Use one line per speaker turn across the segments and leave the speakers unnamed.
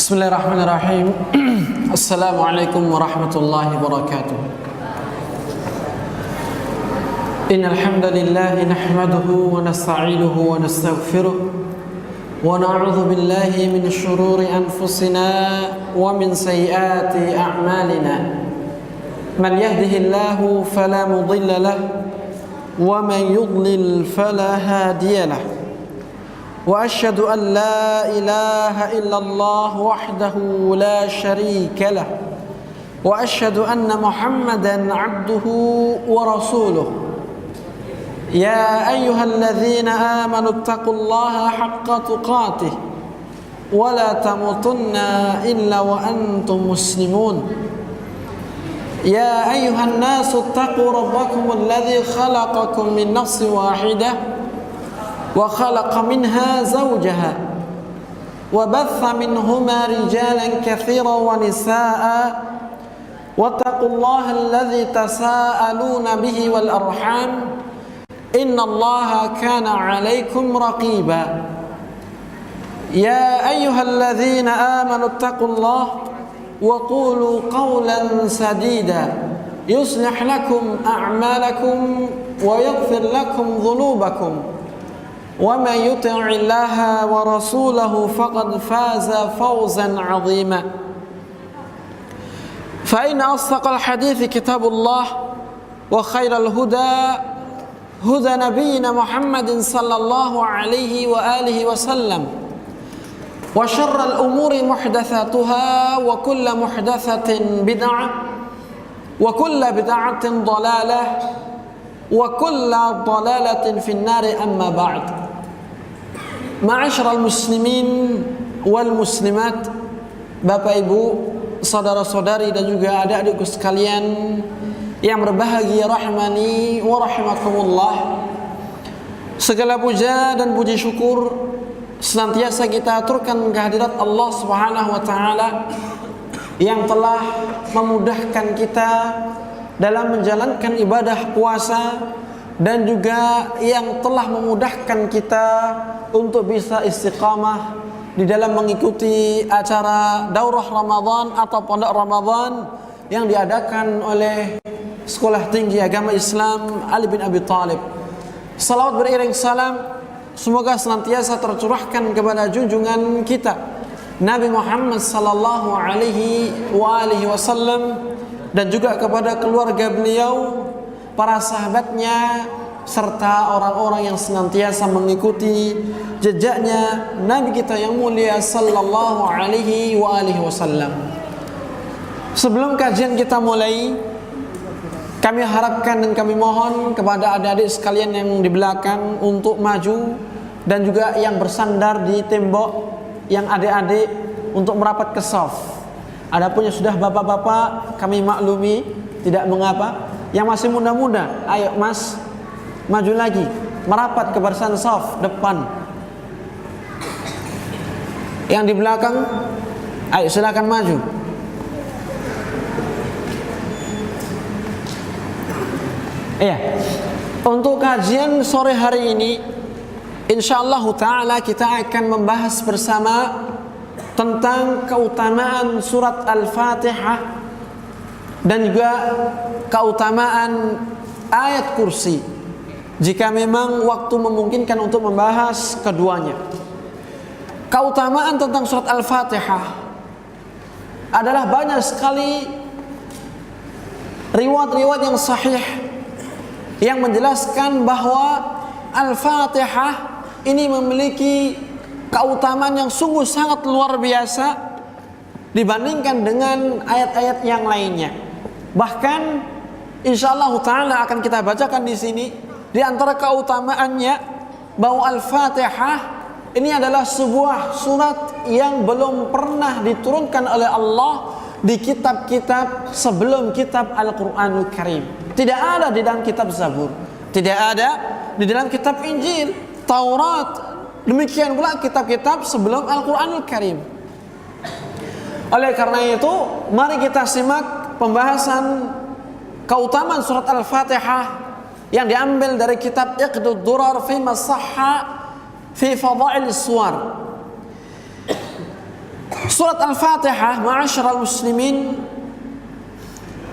Bismillahirrahmanirrahim. Assalamualaikum warahmatullahi wabarakatuh. Innal hamdalillah nahmaduhu wa nasta'inuhu wa nastaghfiruh wa na'udzu billahi min shururi anfusina wa min sayyiati a'malina. Man yahdihillahu fala mudilla lahu wa man yudlil fala hadiya lahu. وأشهد أن لا إله إلا الله وحده لا شريك له وأشهد أن محمدا عبده ورسوله يا أيها الذين آمنوا اتقوا الله حق تقاته ولا تموتن إلا وأنتم مسلمون يا أيها الناس اتقوا ربكم الذي خلقكم من نفس واحدة وخلق منها زوجها وبث منهما رجالا كثيرا ونساء واتقوا الله الذي تساءلون به والأرحام إن الله كان عليكم رقيبا يا أيها الذين آمنوا اتقوا الله وقولوا قولا سديدا يصلح لكم أعمالكم ويغفر لكم ذنوبكم ومن يطع الله ورسوله فقد فاز فوزا عظيما فإن أصدق الحديث كتاب الله وخير الهدى هدى نبينا محمد صلى الله عليه وآله وسلم وشر الأمور محدثاتها وكل محدثة بدعة وكل بدعة ضلالة وكل ضلالة في النار أما بعد. Ma'asyiral muslimin wal muslimat, Bapak Ibu, saudara-saudari dan juga adik-adikku sekalian yang berbahagia rahmani wa rahimakumullah. Segala puja dan puji syukur senantiasa kita aturkan kehadirat Allah Subhanahu wa taala yang telah memudahkan kita dalam menjalankan ibadah puasa dan juga yang telah memudahkan kita untuk bisa istiqamah di dalam mengikuti acara daurah Ramadan atau pondok Ramadan yang diadakan oleh Sekolah Tinggi Agama Islam Ali bin Abi Thalib. Salawat beriring salam semoga senantiasa tercurahkan kepada junjungan kita Nabi Muhammad sallallahu alaihi wasallam dan juga kepada keluarga beliau, para sahabatnya, serta orang-orang yang senantiasa mengikuti jejaknya Nabi kita yang mulia sallallahu alaihi wasallam. Sebelum kajian kita mulai, kami harapkan dan kami mohon kepada adik-adik sekalian yang di belakang untuk maju dan juga yang bersandar di tembok, yang adik-adik untuk merapat ke shaf. Adapun yang sudah bapak-bapak kami maklumi, tidak mengapa. Yang masih muda-muda, ayo mas, maju lagi, merapat ke barisan shaf depan. Yang di belakang, ayo silakan maju. Iya. Untuk kajian sore hari ini, insyaallah taala kita akan membahas bersama tentang keutamaan surat Al-Fatihah dan juga keutamaan ayat kursi, jika memang waktu memungkinkan untuk membahas keduanya. Keutamaan tentang surat Al-Fatihah adalah banyak sekali riwayat-riwayat yang sahih yang menjelaskan bahwa Al-Fatihah ini memiliki keutamaan yang sungguh sangat luar biasa dibandingkan dengan ayat-ayat yang lainnya. Bahkan insyaallah taala akan kita bacakan di sini, di antara keutamaannya bahwa Al-Fatihah ini adalah sebuah surat yang belum pernah diturunkan oleh Allah di kitab-kitab sebelum kitab Al-Qur'anul Karim. Tidak ada di dalam kitab Zabur, tidak ada di dalam kitab Injil, Taurat. Demikian pula kitab-kitab sebelum Al-Qur'anul Karim. Oleh karena itu, mari kita simak pembahasan keutamaan surat Al-Fatihah yang diambil dari kitab Iqdud Durar fi Masahha fi Fadail Suwar. Surat Al-Fatihah, ma'asyiral muslimin,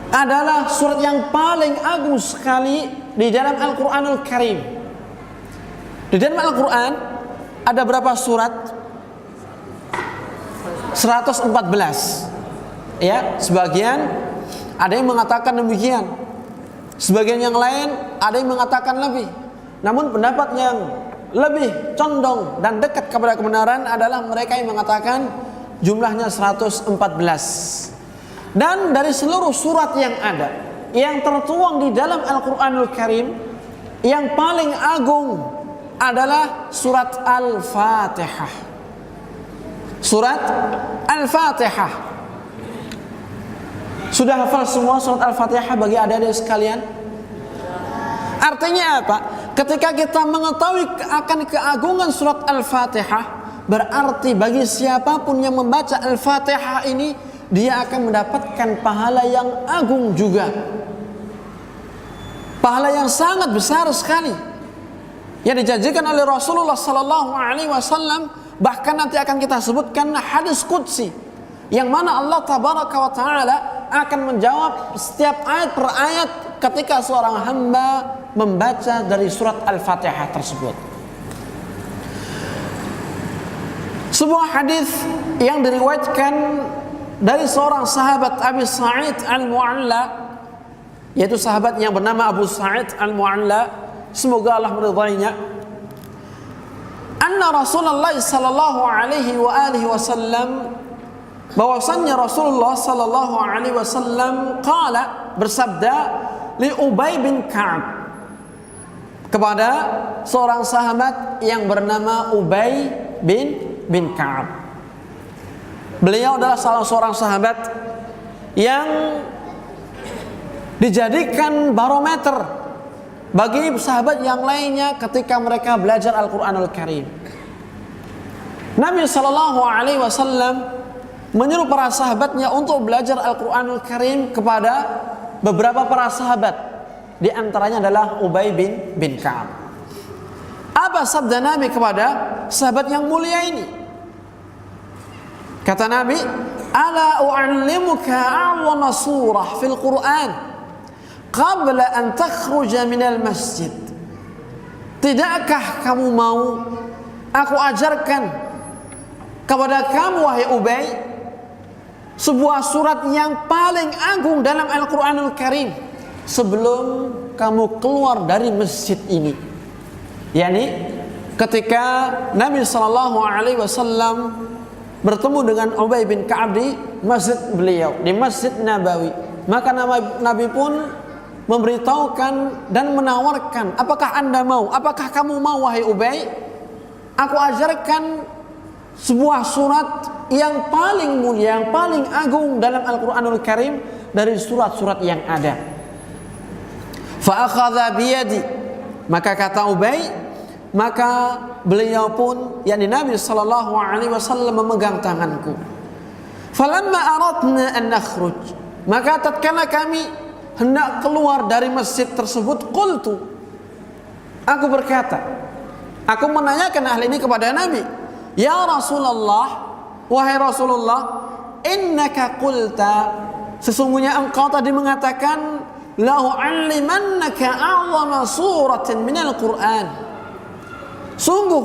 adalah surat yang paling agung sekali di dalam Al-Qur'anul Karim. Di dalam Al-Qur'an ada berapa surat? 114. Ya, sebagian ada yang mengatakan demikian. Sebagian yang lain ada yang mengatakan lebih. Namun pendapat yang lebih condong dan dekat kepada kebenaran adalah mereka yang mengatakan jumlahnya 114. Dan dari seluruh surat yang ada, yang tertuang di dalam Al-Qur'anul Karim, yang paling agung adalah surat Al-Fatihah. Surat Al-Fatihah. Sudah hafal semua surat Al-Fatihah bagi adik-adik sekalian? Artinya apa? Ketika kita mengetahui akan keagungan surat Al-Fatihah, berarti bagi siapapun yang membaca Al-Fatihah ini, dia akan mendapatkan pahala yang agung juga. Pahala yang sangat besar sekali yang dijanjikan oleh Rasulullah sallallahu alaihi wasallam. Bahkan nanti akan kita sebutkan hadis qudsi yang mana Allah tabaraka wa taala akan menjawab setiap ayat per ayat ketika seorang hamba membaca dari surat Al-Fatihah tersebut. Sebuah hadis yang diriwayatkan dari seorang sahabat Abi Sa'id Al-Mu'alla, yaitu sahabat yang bernama Abu Sa'id Al-Mu'alla, semoga Allah meridainya, anna Rasulullah sallallahu alaihi wa alihi wasallam, bahwasannya Rasulullah sallallahu alaihi wasallam qala, bersabda, li Ubay bin Ka'ab, kepada seorang sahabat yang bernama Ubay bin Ka'ab. Beliau adalah salah seorang sahabat yang dijadikan barometer bagi sahabat yang lainnya ketika mereka belajar Al-Qur'anul Karim. Nabi sallallahu alaihi wasallam menyuruh para sahabatnya untuk belajar Al-Qur'anul Karim kepada beberapa para sahabat. Di antaranya adalah Ubay bin Ka'ab. Apa sabda Nabi kepada sahabat yang mulia ini? Kata Nabi, "Ala u'allimuka a'zama surah fil Qur'an qabla an takhruja minal masjid." Tidakkah kamu mau aku ajarkan kepada kamu, wahai Ubay, sebuah surat yang paling agung dalam Al-Qur'anul Karim sebelum kamu keluar dari masjid ini? Yani ketika Nabi sallallahu alaihi wasallam bertemu dengan Ubay bin Ka'ab di masjid beliau, di Masjid Nabawi, maka Nabi pun memberitahukan dan menawarkan, apakah anda mau, apakah kamu mau wahai Ubay, aku ajarkan sebuah surat yang paling mulia, yang paling agung dalam Al-Qur'anul Karim dari surat-surat yang ada. Fa akhadha biyadi, maka kata Ubay, maka beliau pun, yakni Nabi sallallahu alaihi wasallam, memegang tanganku. Falamma aradna an nakhruj, maka tatkala kami hendak keluar dari masjid tersebut, qultu, aku berkata, aku menanyakan hal ini kepada Nabi, ya Rasulullah, wahai Rasulullah, innaka qulta, sesungguhnya engkau tadi mengatakan, la u'allimannaka a'zama suratin minal Qur'an, sungguh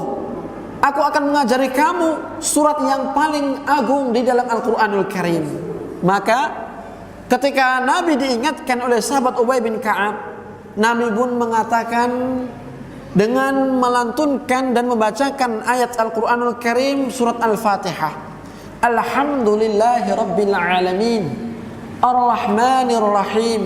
aku akan mengajari kamu surat yang paling agung di dalam Al-Qur'anul Karim. Maka ketika Nabi diingatkan oleh sahabat Ubay bin Ka'ab, Nabi pun mengatakan dengan melantunkan dan membacakan ayat Al-Qur'anul Karim, surat Al-Fatihah, Alhamdulillahi Rabbil Alamin, Ar-Rahmanir Rahim,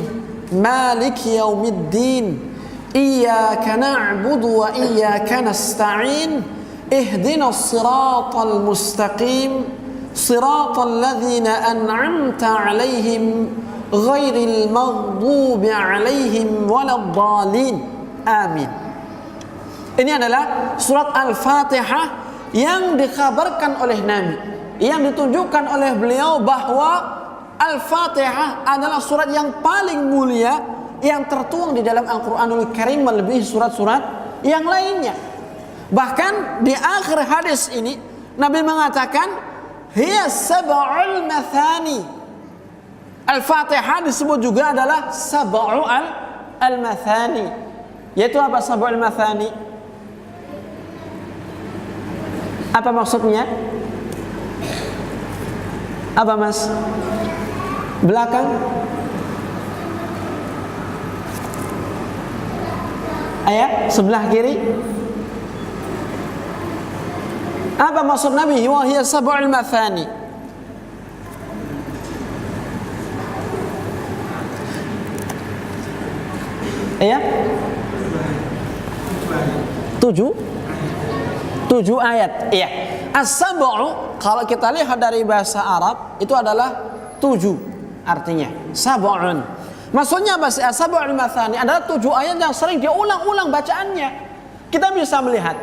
Maliki Yaumiddin, Iyyaka na'budu wa iyyaka nasta'in, Ihdinas siratal mustaqim, Siratal ladzina an'amta 'alaihim, Ghairil maghdubi 'alaihim waladdallin. Amin. Ini adalah surat Al-Fatihah yang dikabarkan oleh Nabi, yang ditunjukkan oleh beliau bahwa Al-Fatihah adalah surat yang paling mulia yang tertuang di dalam Al-Qur'anul Karim melebihi surat-surat yang lainnya. Bahkan di akhir hadis ini Nabi mengatakan, hiya sab'ul mathani. Al-Fatihah disebut juga adalah sab'u al-mathani. Yaitu apa sab'ul mathani? Apa maksudnya? Apa Mas? Belakang? Ayat sebelah kiri. Apa maksud Nabi? Wa hiya sab'ul mathani. Ya? 7 ayat. Iya. As-sab'u kalau kita lihat dari bahasa Arab itu adalah 7 artinya. Sab'un. Maksudnya apa sih? As-sab'ul mathani adalah 7 ayat yang sering diulang-ulang bacaannya. Kita bisa melihat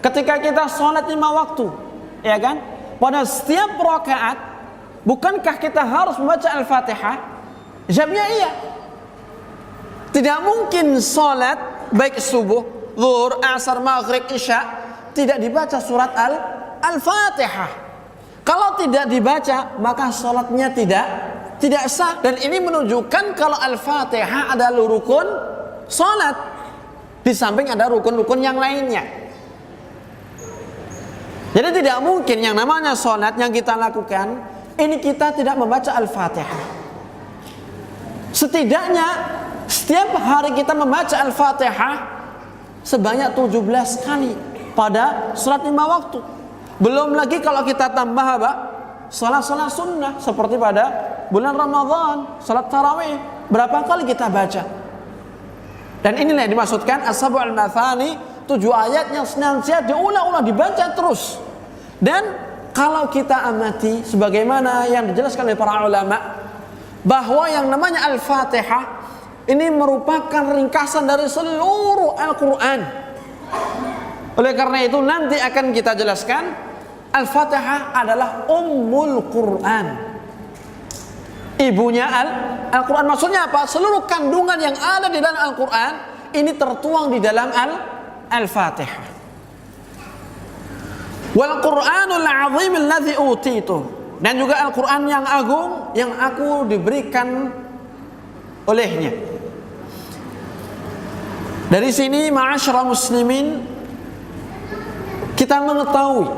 ketika kita sholat 5 waktu, ya kan? Pada setiap rakaat, bukankah kita harus membaca Al-Fatihah? Jawabnya iya. Tidak mungkin sholat baik subuh, zuhur, asar, maghrib, isya tidak dibaca surat Al-Fatihah. Kalau tidak dibaca, maka sholatnya tidak sah. Dan ini menunjukkan kalau Al-Fatihah adalah rukun sholat, di samping ada rukun-rukun yang lainnya. Jadi tidak mungkin yang namanya sholat yang kita lakukan ini kita tidak membaca Al-Fatihah. Setidaknya setiap hari kita membaca Al-Fatihah sebanyak 17 kali pada sholat 5 waktu. Belum lagi kalau kita tambah apa? Sholat-sholat sunnah seperti pada bulan Ramadan, sholat tarawih, berapa kali kita baca? Dan inilah yang dimaksudkan as-sab'ul mathani, 7 ayat yang senantiasa diulang-ulang dibaca terus. Dan kalau kita amati sebagaimana yang dijelaskan oleh para ulama bahwa yang namanya Al-Fatihah ini merupakan ringkasan dari seluruh Al-Quran. Oleh karena itu nanti akan kita jelaskan Al-Fatihah adalah Ummul Quran, ibunya Al-Quran. Maksudnya apa? Seluruh kandungan yang ada di dalam Al-Quran ini tertuang di dalam Al-Fatihah. Wal Quranul Azim alladzi utitu, dan juga Al-Quran yang agung yang aku diberikan olehnya. Dari sini ma'asyara muslimin kita mengetahui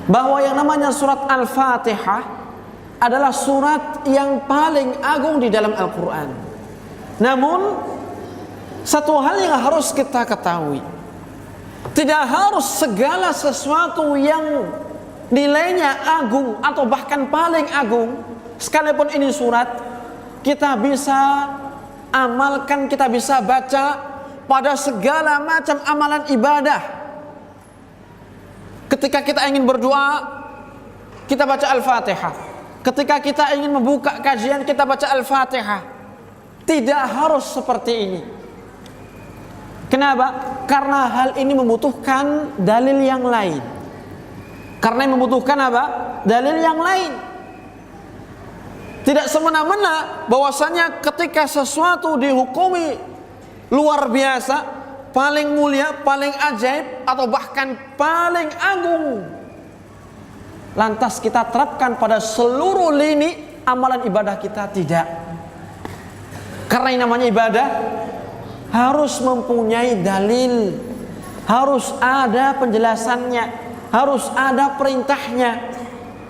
bahwa yang namanya surat Al-Fatihah adalah surat yang paling agung di dalam Al-Quran. Namun satu hal yang harus kita ketahui, tidak harus segala sesuatu yang nilainya agung atau bahkan paling agung, sekalipun ini surat, kita bisa amalkan, kita bisa baca pada segala macam amalan ibadah. Ketika kita ingin berdoa, kita baca Al-Fatihah. Ketika kita ingin membuka kajian, kita baca Al-Fatihah. Tidak harus seperti ini. Kenapa? Karena hal ini membutuhkan dalil yang lain. Karena membutuhkan apa? Dalil yang lain. Tidak semena-mena bahwasanya ketika sesuatu dihukumi luar biasa, paling mulia, paling ajaib, atau bahkan paling agung, lantas kita terapkan pada seluruh lini amalan ibadah kita. Tidak. Karena yang namanya ibadah harus mempunyai dalil, harus ada penjelasannya, harus ada perintahnya.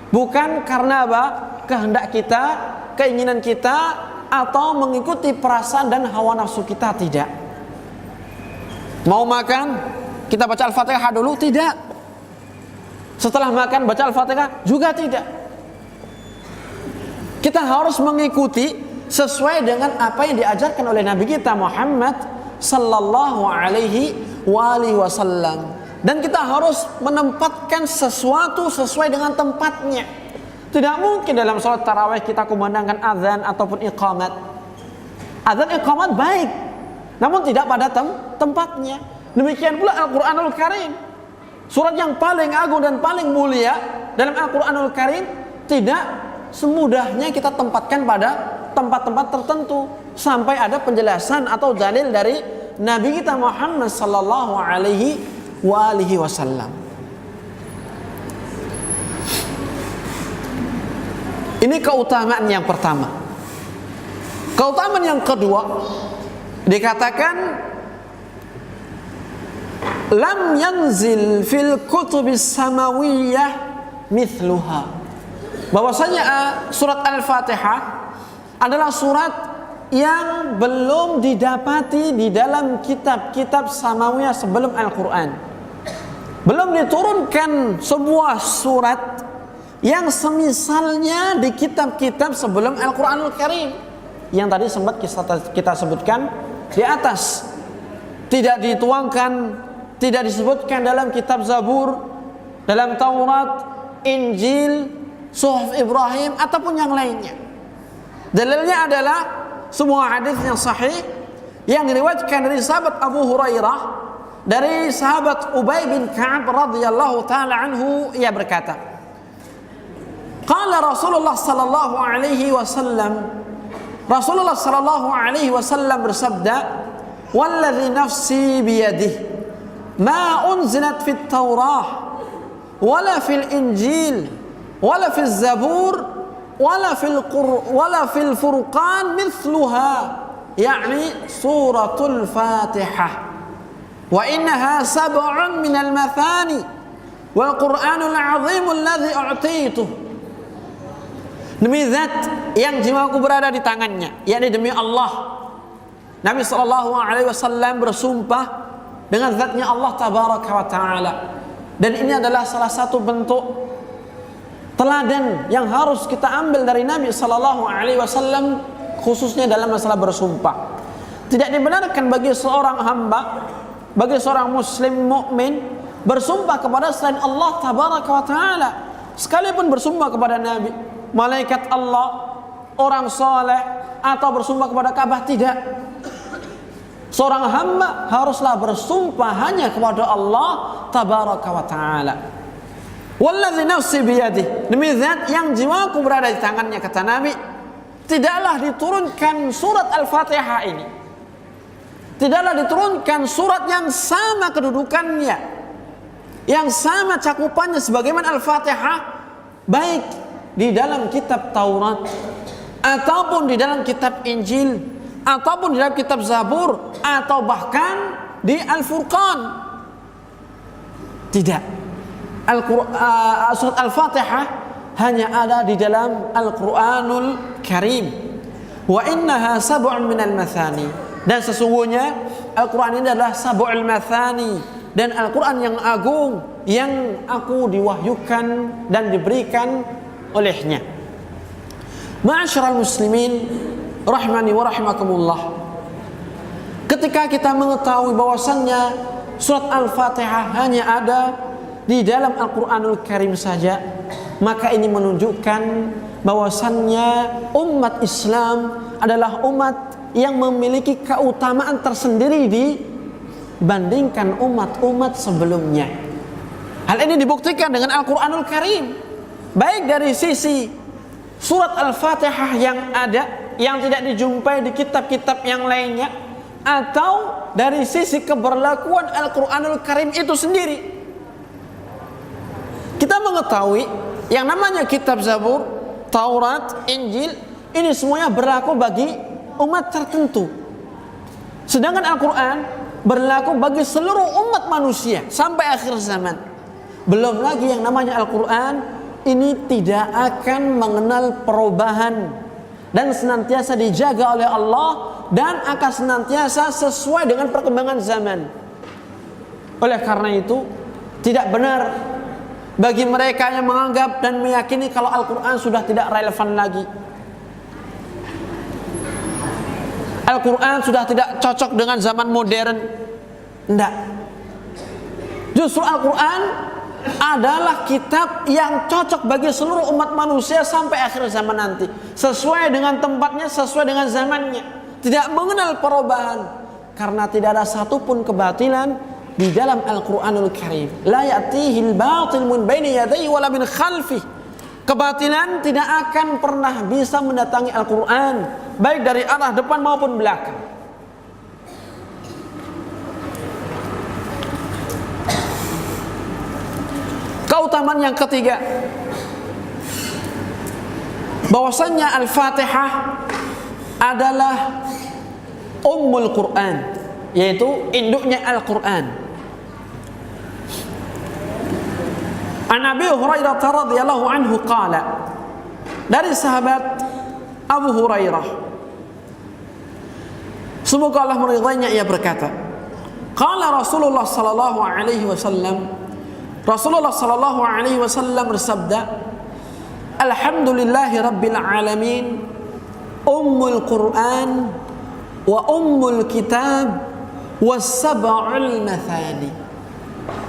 Bukan karena apa? Kehendak kita, keinginan kita, atau mengikuti perasaan dan hawa nafsu kita. Tidak. Mau makan, kita baca Al-Fatihah dulu? Tidak. Setelah makan baca Al-Fatihah? Juga tidak. Kita harus mengikuti sesuai dengan apa yang diajarkan oleh Nabi kita Muhammad sallallahu alaihi wasallam. Dan kita harus menempatkan sesuatu sesuai dengan tempatnya. Tidak mungkin dalam salat tarawih kita kumandangkan azan ataupun iqamat. Azan iqamat baik, namun tidak pada tempatnya. Demikian pula Al-Quranul Karim, surat yang paling agung dan paling mulia dalam Al-Quranul Karim, tidak semudahnya kita tempatkan pada tempat-tempat tertentu sampai ada penjelasan atau dalil dari Nabi kita Muhammad sallallahu alaihi wasallam. Ini keutamaan yang pertama. Keutamaan yang kedua, dikatakan lam yanzil fil kutubis samawiyah mithluha. Bahwasanya surat Al-Fatihah adalah surat yang belum didapati di dalam kitab-kitab samawiyah sebelum Al-Quran. Belum diturunkan sebuah surat yang semisalnya di kitab-kitab sebelum Al-Quranul Karim yang tadi sempat kita sebutkan di atas. Tidak dituangkan, tidak disebutkan dalam kitab Zabur, dalam Taurat, Injil, Suhuf Ibrahim ataupun yang lainnya. Dalilnya adalah semua hadis yang sahih yang diriwayatkan dari sahabat Abu Hurairah, dari sahabat Ubay bin Ka'ab radhiyallahu taala anhu, ia berkata, qala Rasulullah sallallahu alaihi wasallam, Rasulullah sallallahu alaihi wasallam bersabda, walladzi nafsi biyadihi ma unzilat fit Taurah wala fil Injil wala fil Zabur wala fil Furqan mithluha, yakni suratul Fatihah, wa innaha sab'un minal mathani wal Qur'anul 'azim alladzi u'tituh. Demi zat yang jiwaku berada di tangannya, yakni demi Allah, Nabi SAW bersumpah dengan zatnya Allah Tabaraka wa Ta'ala. Dan ini adalah salah satu bentuk teladan yang harus kita ambil dari Nabi SAW, khususnya dalam masalah bersumpah. Tidak dibenarkan bagi seorang hamba, bagi seorang muslim mukmin bersumpah kepada selain Allah Tabaraka wa Ta'ala, sekalipun bersumpah kepada Nabi, malaikat Allah, orang soleh, atau bersumpah kepada Ka'bah. Tidak. Seorang hamba haruslah bersumpah hanya kepada Allah Tabaraka wa Ta'ala. Walladzi nafsi biyadihi, demi zat yang jiwaku berada di tangannya, kata Nabi, tidaklah diturunkan surat Al-Fatihah ini, tidaklah diturunkan surat yang sama kedudukannya, yang sama cakupannya sebagaimana Al-Fatihah, baik di dalam kitab Taurat ataupun di dalam kitab Injil ataupun di dalam kitab Zabur atau bahkan di Al-Furqan. Tidak. Surat Al-Fatihah hanya ada di dalam Al-Quranul Karim. Wa innaha sab'un minal mathani, dan sesungguhnya Al-Quran ini adalah sab'ul mathani, dan Al-Quran yang agung yang aku diwahyukan dan diberikan olehnya. Ma'asyiral muslimin rahmani wa rahimakumullah, ketika kita mengetahui bahwasannya surat Al-Fatihah hanya ada di dalam Al-Quranul Karim saja, maka ini menunjukkan bahwasannya umat Islam adalah umat yang memiliki keutamaan tersendiri dibandingkan umat-umat sebelumnya. Hal ini dibuktikan dengan Al-Quranul Karim, baik dari sisi surat Al-Fatihah yang ada, yang tidak dijumpai di kitab-kitab yang lainnya, atau dari sisi keberlakuan Al-Quranul Karim itu sendiri. Kita mengetahui yang namanya kitab Zabur, Taurat, Injil, ini semuanya berlaku bagi umat tertentu. Sedangkan Al-Quran berlaku bagi seluruh umat manusia sampai akhir zaman. Belum lagi yang namanya Al-Quran ini tidak akan mengenal perubahan dan senantiasa dijaga oleh Allah dan akan senantiasa sesuai dengan perkembangan zaman. Oleh karena itu, tidak benar bagi mereka yang menganggap dan meyakini kalau Al-Quran sudah tidak relevan lagi, Al-Quran sudah tidak cocok dengan zaman modern. Tidak. Justru Al-Quran adalah kitab yang cocok bagi seluruh umat manusia sampai akhir zaman nanti, sesuai dengan tempatnya, sesuai dengan zamannya, tidak mengenal perubahan, karena tidak ada satupun kebatilan di dalam Al-Quranul Karim. La ya'tihil batil min baini yadayhi wala min khalfih. Kebatilan tidak akan pernah bisa mendatangi Al-Quran, baik dari arah depan maupun belakang. Keutamaan yang ketiga, bahwasannya Al-Fatihah adalah Ummul Quran, yaitu induknya Al-Quran. An Abi Hurairah radhiyallahu anhu qala, dari sahabat Abu Hurairah, semoga Allah meridainya, ia berkata, qala Rasulullah sallallahu alaihi wasallam, Rasulullah sallallahu alaihi wasallam bersabda, alhamdulillahi rabbil alamin, ummul Quran wa ummul kitab was sab'ul mathani.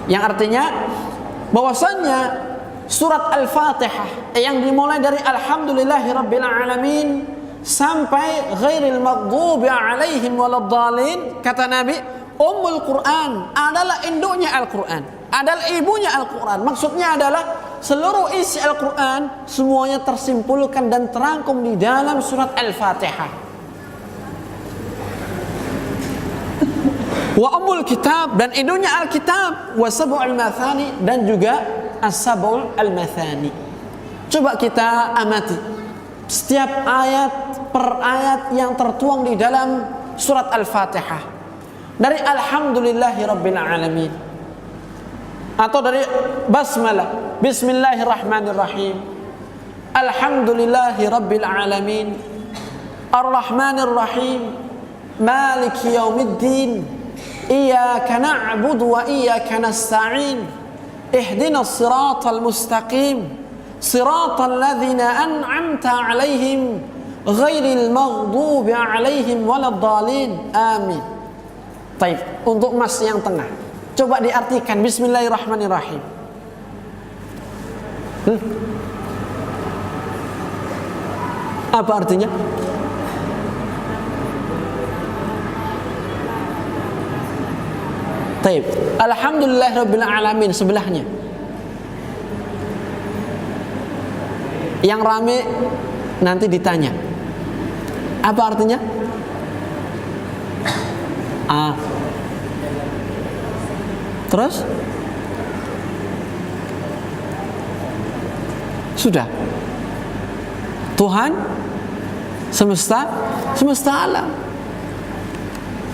Yang artinya bahwasannya surat Al-Fatihah yang dimulai dari alhamdulillahi rabbil alamin sampai ghairil maghdubi alaihim waladdallin, kata Nabi, ummul Quran adalah induknya Al-Quran, adalah ibunya Al-Quran. Maksudnya adalah seluruh isi Al-Quran semuanya tersimpulkan dan terangkum di dalam surat Al-Fatihah. Wa ummul kitab, dan induknya Alkitab, wa sab'ul mathani, dan juga as-sab'ul al-mathani. Coba kita amati setiap ayat per ayat yang tertuang di dalam surat Al-Fatihah. Dari alhamdulillahi rabbil alamin, atau dari basmalah, bismillahirrahmanirrahim, alhamdulillahi rabbil alamin, ar-rahmanir rahim, maliki yaumiddin, iyyaka na'budu wa iyyaka nasta'in, ihdinas siratal mustaqim, siratal ladzina an'amta 'alaihim ghairil maghdubi 'alaihim waladdallin, amin. Baik, untuk mas yang tengah, coba diartikan bismillahirrahmanirrahim. Apa artinya? Taib. Alhamdulillahirabbil alamin sebelahnya. Yang rame nanti ditanya. Apa artinya? Terus? Sudah. Tuhan semesta alam.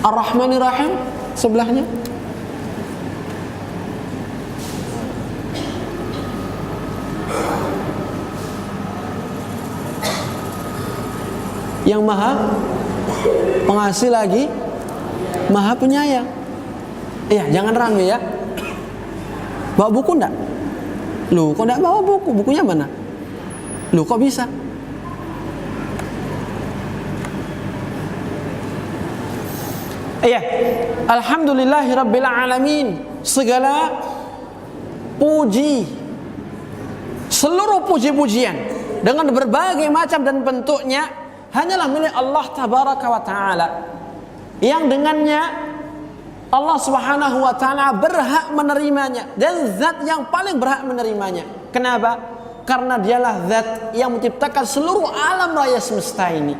Ar-Rahmanir Rahim sebelahnya. Yang maha pengasih lagi maha penyayang. Iya, jangan rame ya. Bawa buku enggak? Loh, kok enggak bawa buku? Bukunya mana? Loh, kok bisa? Iya, alhamdulillahirabbil alamin, segala puji, seluruh puji-pujian dengan berbagai macam dan bentuknya hanyalah milik Allah tabaraka wa ta'ala, yang dengannya Allah subhanahu wa ta'ala berhak menerimanya, dan zat yang paling berhak menerimanya. Kenapa? Karena dialah zat yang menciptakan seluruh alam raya semesta ini,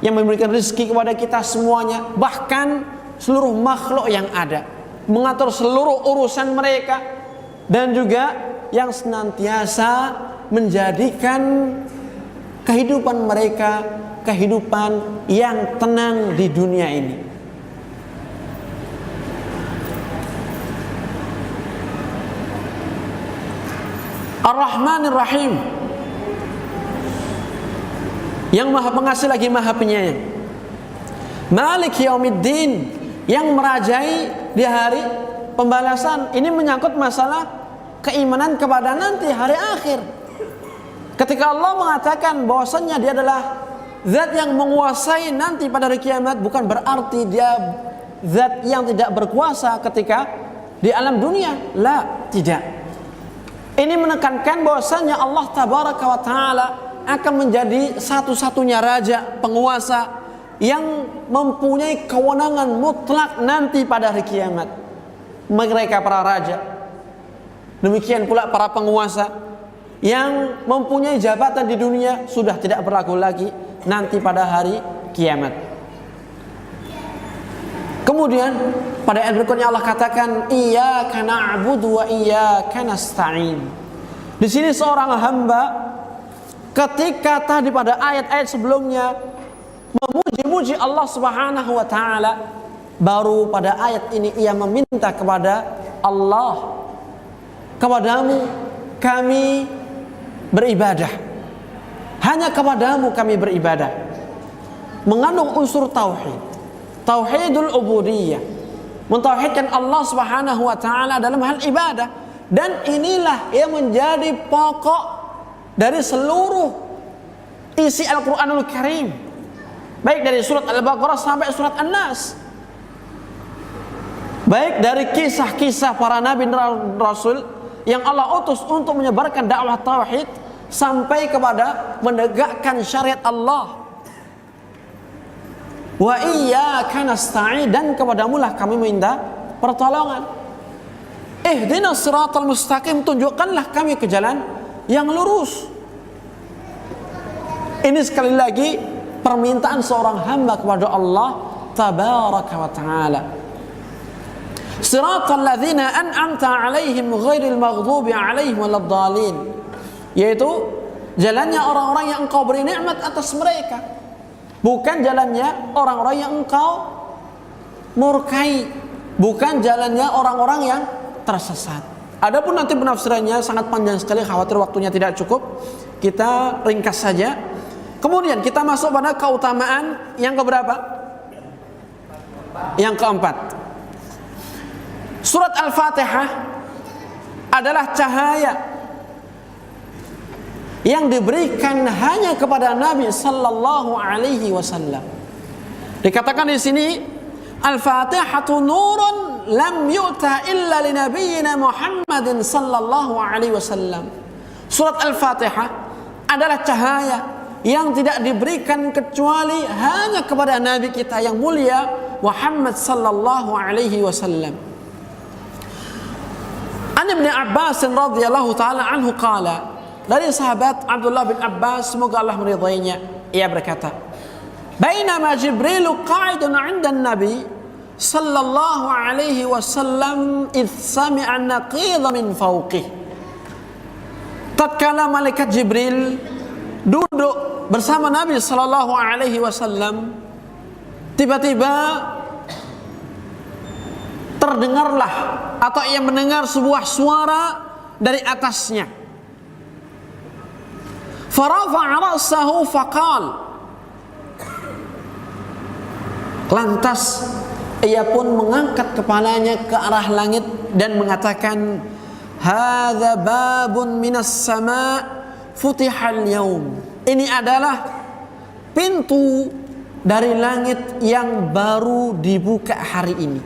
yang memberikan rezeki kepada kita semuanya, bahkan seluruh makhluk yang ada, mengatur seluruh urusan mereka, dan juga yang senantiasa menjadikan kehidupan mereka kehidupan yang tenang di dunia ini. Ar-Rahmanir Rahim, yang maha pengasih lagi maha penyayang. Maliki yaumiddin, yang merajai di hari pembalasan. Ini menyangkut masalah keimanan kepada nanti hari akhir. Ketika Allah mengatakan bahwasannya dia adalah zat yang menguasai nanti pada hari kiamat, bukan berarti dia zat yang tidak berkuasa ketika di alam dunia. La, tidak. Ini menekankan bahwasannya Allah tabaraka wa ta'ala akan menjadi satu-satunya raja, penguasa yang mempunyai kewenangan mutlak nanti pada hari kiamat. Mereka para raja, demikian pula para penguasa yang mempunyai jabatan di dunia sudah tidak berlaku lagi nanti pada hari kiamat. Kemudian pada ayat berikutnya Allah katakan, iyyaka na'budu wa iyyaka nasta'in. Di sini seorang hamba ketika tadi pada ayat-ayat sebelumnya memuji-muji Allah Subhanahu wa taala, baru pada ayat ini ia meminta kepada Allah, kepadamu kami beribadah, hanya kepadamu kami beribadah, mengandung unsur tauhid, tauhidul ubudiyah, mentauhidkan Allah Subhanahu wa taala dalam hal ibadah. Dan inilah yang menjadi pokok dari seluruh isi Al-Qur'anul Karim, baik dari surat Al-Baqarah sampai surat An-Nas, baik dari kisah-kisah para nabi dan rasul yang Allah utus untuk menyebarkan dakwah tauhid, sampai kepada menegakkan syariat Allah. Wa iyyaka nasta'in, dan kepadamulah kami minta pertolongan. Ihdinas siratal mustaqim, tunjukkanlah kami ke jalan yang lurus. Ini sekali lagi permintaan seorang hamba kepada Allah tabaraka wa taala. Siratal ladzina an'amta 'alaihim ghairil maghdubi 'alaihim waladdallin, yaitu jalannya orang-orang yang engkau beri nikmat atas mereka, bukan jalannya orang-orang yang engkau murkai, bukan jalannya orang-orang yang tersesat. Adapun nanti penafsirannya sangat panjang sekali, khawatir waktunya tidak cukup, kita ringkas saja. Kemudian kita masuk pada keutamaan yang keberapa? Yang keempat. Surat Al-Fatihah adalah cahaya yang diberikan hanya kepada Nabi sallallahu alaihi wasallam. Dikatakan di sini, Al-Fatihatu nurun lam yu'ta illa li nabiyyina Muhammadin sallallahu alaihi wasallam. Surat Al-Fatihah adalah cahaya yang tidak diberikan kecuali hanya kepada nabi kita yang mulia Muhammad sallallahu alaihi wasallam. An Ibnu Abbas radhiyallahu taala anhu qala, dari sahabat Abdullah bin Abbas, semoga Allah meridainya, ia berkata, bainama Jibril qa'idun 'inda an-nabi sallallahu alaihi wasallam idh sami'a naqidha min fawqih. Tatkala malaikat Jibril duduk bersama Nabi sallallahu alaihi wasallam, tiba-tiba terdengarlah atau ia mendengar sebuah suara dari atasnya. Farafa'a ra'sahu faqal, lantas ia pun mengangkat kepalanya ke arah langit dan mengatakan, hadza babun minas sama' futihal yaum. Ini adalah pintu dari langit yang baru dibuka hari ini.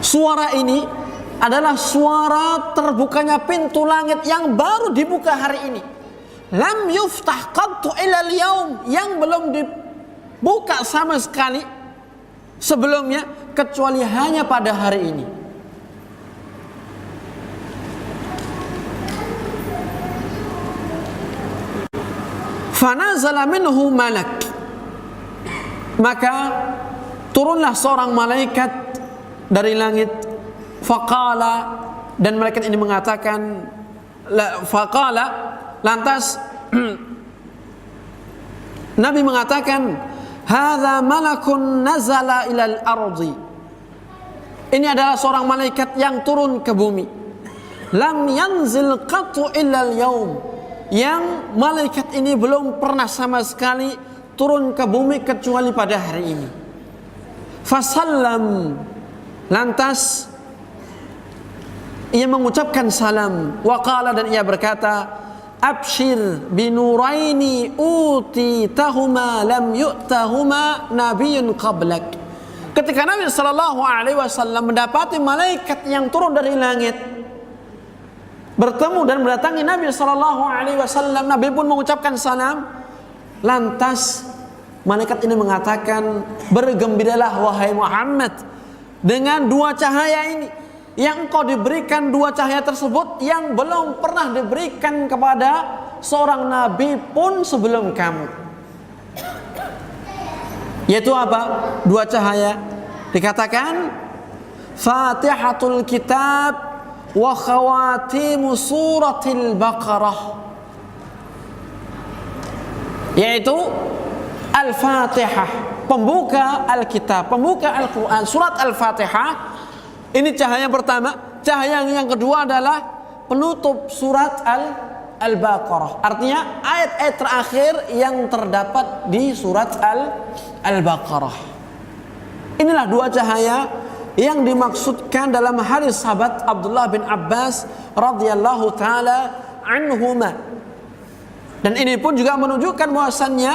Suara ini adalah suara terbukanya pintu langit yang baru dibuka hari ini. Lam yuftah qattu ilal yaum, yang belum dibuka sama sekali sebelumnya kecuali hanya pada hari ini. Fanazala minhu malak, maka turunlah seorang malaikat dari langit. Faqala, dan malaikat ini mengatakan, faqala, lantas Nabi mengatakan, hadza malakun nazala ilal ardi. Ini adalah seorang malaikat yang turun ke bumi. Lam yanzil qattu illal yaum, yang malaikat ini belum pernah sama sekali turun ke bumi kecuali pada hari ini. Fasallam, lantas ia mengucapkan salam. Waqala, dan ia berkata, abshir binuraini utitahuma lam yu'tahuma nabiyyun qablak. Ketika Nabi sallallahu alaihi wasallam mendapati malaikat yang turun dari langit bertemu dan mendatangi Nabi sallallahu alaihi wasallam, Nabi pun mengucapkan salam. Lantas malaikat ini mengatakan, bergembiralah wahai Muhammad dengan dua cahaya ini, yang engkau diberikan dua cahaya tersebut yang belum pernah diberikan kepada seorang nabi pun sebelum kamu. Yaitu apa? Dua cahaya. Dikatakan Fatihatul Kitab wa khawatimu suratil Baqarah. yaitu Al-Fatihah, pembuka Alkitab, pembuka Al-Quran. Surat Al-Fatihah ini cahaya pertama. Cahaya yang kedua adalah penutup surat Al-Baqarah. Artinya ayat-ayat terakhir yang terdapat di surat Al-Baqarah. Inilah dua cahaya yang dimaksudkan dalam hadis sahabat Abdullah bin Abbas radhiyallahu taala anhuma. Dan ini pun juga menunjukkan bahwasannya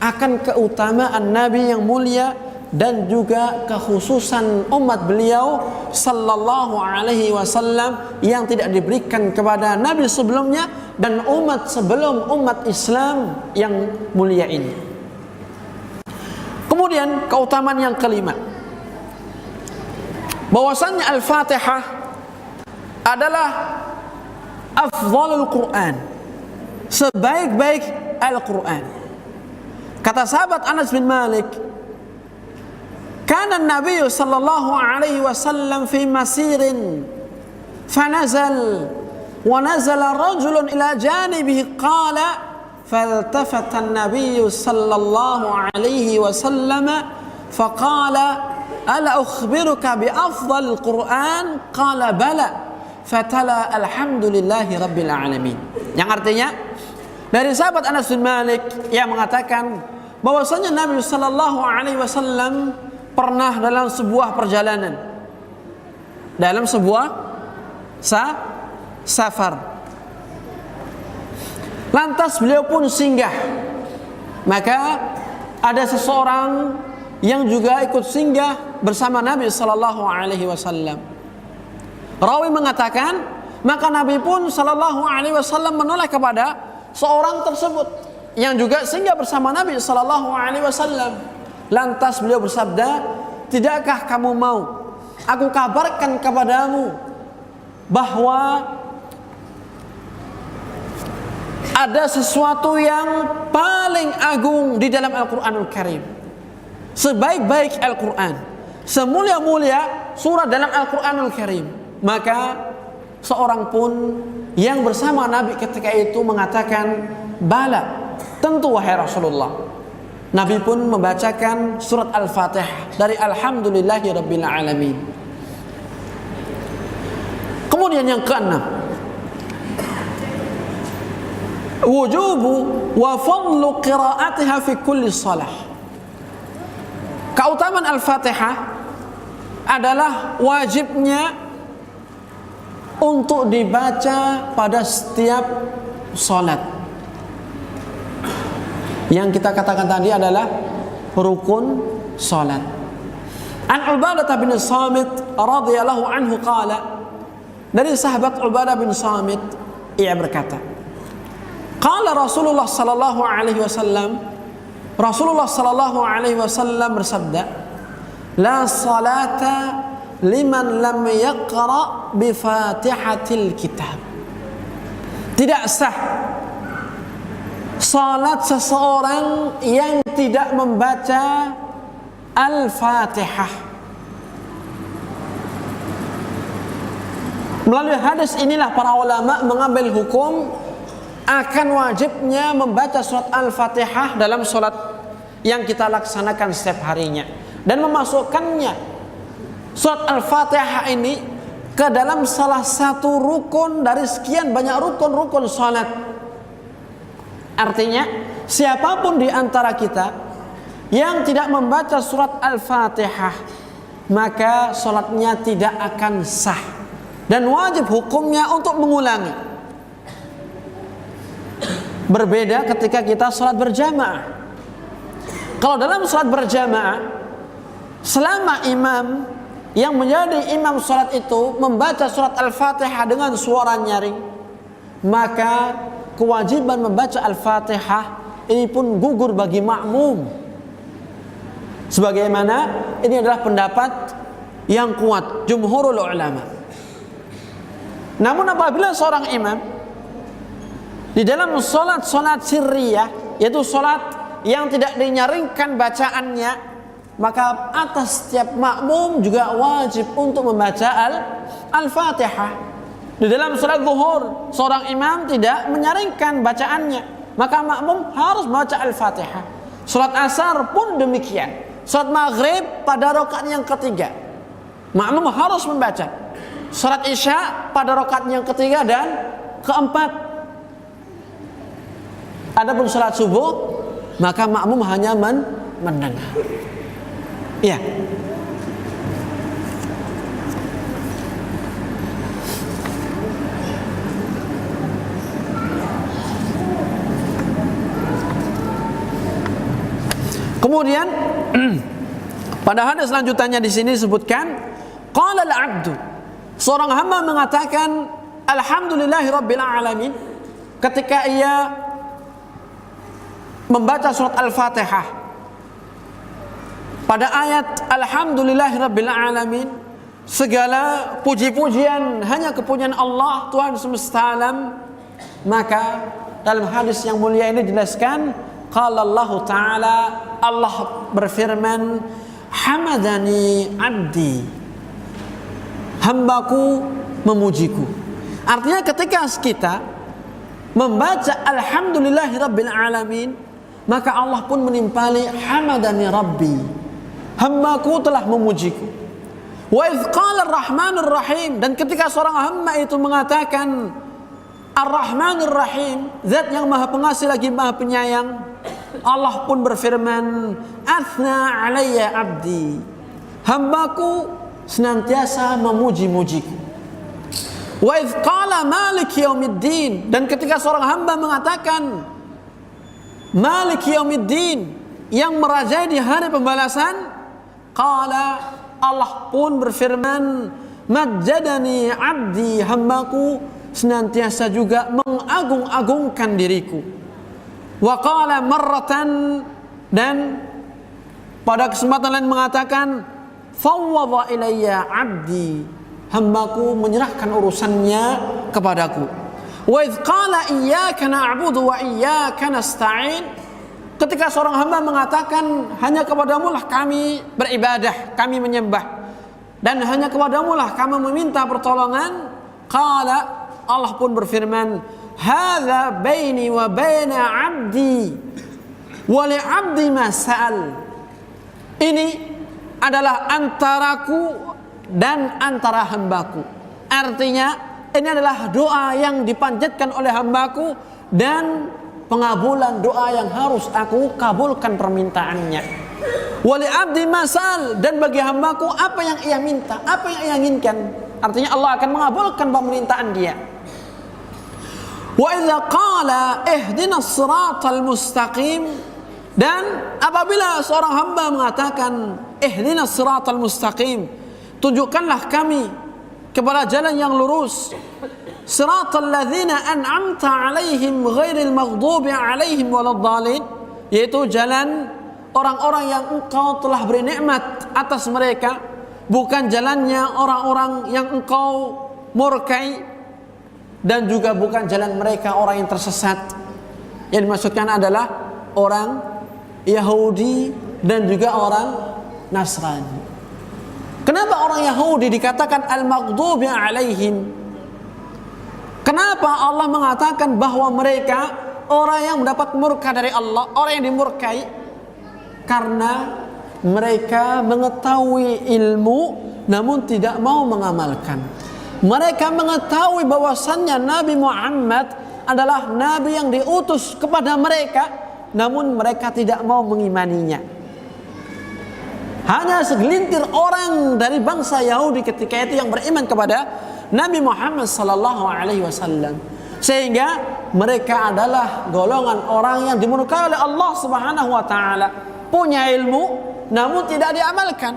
akan keutamaan Nabi yang mulia dan juga kekhususan umat beliau sallallahu alaihi wasallam yang tidak diberikan kepada nabi sebelumnya dan umat sebelum umat Islam yang mulia ini. Kemudian keutamaan yang kelima, bahwasannya Al-Fatihah adalah afdhalul Quran, sebaik-baik Al-Quran. Kata sahabat Anas bin Malik, kana an-nabiy sallallahu alaihi wasallam fi masirin fanazal wa nazala rajulun ila janibihi qala faltafata an-nabiy sallallahu alaihi wasallam faqala ala ukhbiruka bi afdhalil Quran qala bala fatala alhamdulillahi rabbil alamin. Yang artinya dari sahabat Anas bin Malik yang mengatakan bahwasanya Nabi sallallahu alaihi wasallam pernah dalam sebuah perjalanan, dalam sebuah safar. Lantas beliau pun singgah. Maka ada seseorang yang juga ikut singgah bersama Nabi sallallahu alaihi wasallam. Rawi mengatakan, maka Nabi pun sallallahu alaihi wasallam menoleh kepada seorang tersebut yang juga singgah bersama Nabi sallallahu alaihi wasallam. Lantas beliau bersabda, "Tidakkah kamu mau aku kabarkan kepadamu bahwa ada sesuatu yang paling agung di dalam Al-Qur'anul Karim? Sebaik-baik Al-Qur'an, semulia-mulia surat dalam Al-Qur'anul Karim." Maka seorang pun yang bersama Nabi ketika itu mengatakan, "Bala, tentu wahai Rasulullah." Nabi pun membacakan surat Al-Fatihah dari Alhamdulillahi Rabbil Alamin. Kemudian yang keenam, wujubu wa fadlu qiraatiha fi kulli shalah. Keutamaan Al-Fatihah adalah wajibnya untuk dibaca pada setiap salat. Yang kita katakan tadi adalah rukun salat. An Ubadah bin Samit radhiyallahu anhu qala, dari sahabat Ubadah bin Samit ia berkata, qala Rasulullah sallallahu alaihi wasallam, Rasulullah sallallahu alaihi wasallam bersabda, la salata liman lam yaqra bi Fatihatil Kitab. Tidak sah salat seseorang yang tidak membaca Al-Fatihah. Melalui hadis inilah para ulama mengambil hukum akan wajibnya membaca surat Al-Fatihah dalam salat yang kita laksanakan setiap harinya, dan memasukkannya surat Al-Fatihah ini ke dalam salah satu rukun dari sekian banyak rukun-rukun salat. Artinya, siapapun di antara kita yang tidak membaca surat Al-Fatihah, maka salatnya tidak akan sah dan wajib hukumnya untuk mengulangi. Berbeda ketika kita salat berjamaah. Kalau dalam salat berjamaah, selama imam yang menjadi imam salat itu membaca surat Al-Fatihah dengan suara nyaring, maka kewajiban membaca Al-Fatihah ini pun gugur bagi makmum. Sebagaimana ini adalah pendapat yang kuat jumhurul ulama. Namun apabila seorang imam di dalam salat sirriyah, yaitu salat yang tidak dinyaringkan bacaannya, maka atas setiap makmum juga wajib untuk membaca Al-Fatihah. Di dalam salat zuhur, seorang imam tidak menyaringkan bacaannya, maka makmum harus baca Al-Fatihah. Salat asar pun demikian. Salat maghrib pada rakaat yang ketiga, makmum harus membaca. Salat isya pada rakaat yang ketiga dan keempat. Adapun salat subuh, maka makmum hanya mendengar. Ya. Kemudian pada hadis selanjutnya di sini disebutkan qala al-'abdu, seorang hamba mengatakan alhamdulillahirabbil alamin ketika ia membaca surat Al-Fatihah. Pada ayat alhamdulillahirabbil alamin, segala puji-pujian hanya kepunyaan Allah Tuhan semesta alam. Maka dalam hadis yang mulia ini dijelaskan qala Allah Ta'ala, Allah berfirman, hamadani abdi, hambaku memujiku. Artinya ketika kita membaca alhamdulillahirabbil alamin, maka Allah pun menimpali hamadani rabbi, hambaku telah memujiku. Wa idz qala ar-rahmanur rahim, dan ketika seorang hamba itu mengatakan ar-rahmanur rahim, zat yang maha pengasih lagi maha penyayang, Allah pun berfirman, athna alayya abdi, hambaku senantiasa memuji-mujiku. Wa idz qala maliki yaumiddin, dan ketika seorang hamba mengatakan maliki yaumiddin, yang merajai di hari pembalasan, qala, Allah pun berfirman, majjadani abdi, hambaku senantiasa juga mengagung-agungkan diriku. Wa qala marratan, dan pada kesempatan lain mengatakan fawwadha ilayya abdi, hambaku menyerahkan urusannya kepadaku. Wa idz qala iyyaka na'budu wa iyyaka nasta'in, ketika seorang hamba mengatakan hanya kepadamu lah kami beribadah, kami menyembah, dan hanya kepadamu lah kami meminta pertolongan, qala, Allah pun berfirman, hadza baini wa baina 'abdi wa li 'abdi ma sa'al, ini adalah antaraku dan antara hambaku. Artinya ini adalah doa yang dipanjatkan oleh hambaku dan pengabulan doa yang harus aku kabulkan permintaannya. Wa li 'abdi ma sa'al, dan bagi hambaku apa yang ia minta, apa yang ia inginkan, artinya Allah akan mengabulkan permintaan dia. Wa idza qala ihdinas siratal mustaqim, dan apabila seorang hamba mengatakan ihdinas siratal mustaqim, tunjukkanlah kami kepada jalan yang lurus, siratal ladzina an'amta 'alaihim ghairil maghdubi 'alaihim waladdallin, yaitu jalan orang-orang yang engkau telah beri nikmat atas mereka, bukan jalannya orang-orang yang engkau murkai, dan juga bukan jalan mereka orang yang tersesat. Yang dimaksudkan adalah orang Yahudi dan juga orang Nasrani. Kenapa orang Yahudi dikatakan al-maghdubi alaihim? Kenapa Allah mengatakan bahwa mereka orang yang mendapat murka dari Allah, orang yang dimurkai? Karena mereka mengetahui ilmu namun tidak mau mengamalkan. Mereka mengetahui bahwasannya Nabi Muhammad adalah Nabi yang diutus kepada mereka, namun mereka tidak mau mengimaninya. Hanya segelintir orang dari bangsa Yahudi ketika itu yang beriman kepada Nabi Muhammad sallallahu alaihi wasallam. Sehingga mereka adalah golongan orang yang dimurkai oleh Allah Subhanahu wa taala. Punya ilmu namun tidak diamalkan.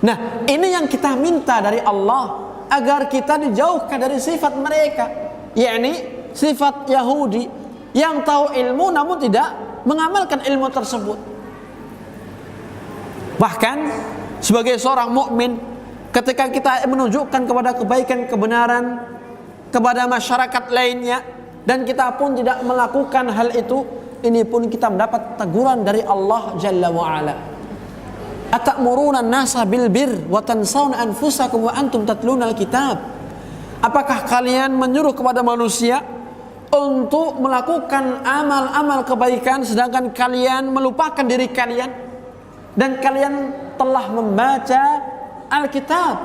Nah, ini yang kita minta dari Allah, agar kita dijauhkan dari sifat mereka, yakni sifat Yahudi yang tahu ilmu namun tidak mengamalkan ilmu tersebut. Bahkan sebagai seorang mukmin, ketika kita menunjukkan kepada kebaikan, kebenaran kepada masyarakat lainnya, dan kita pun tidak melakukan hal itu, ini pun kita mendapat teguran dari Allah Jalla wa'ala. Atamuruna an-nasa bil bir wa tansawna anfusakum wa antum tatluna al-kitab. Apakah kalian menyuruh kepada manusia untuk melakukan amal-amal kebaikan sedangkan kalian melupakan diri kalian dan kalian telah membaca Alkitab.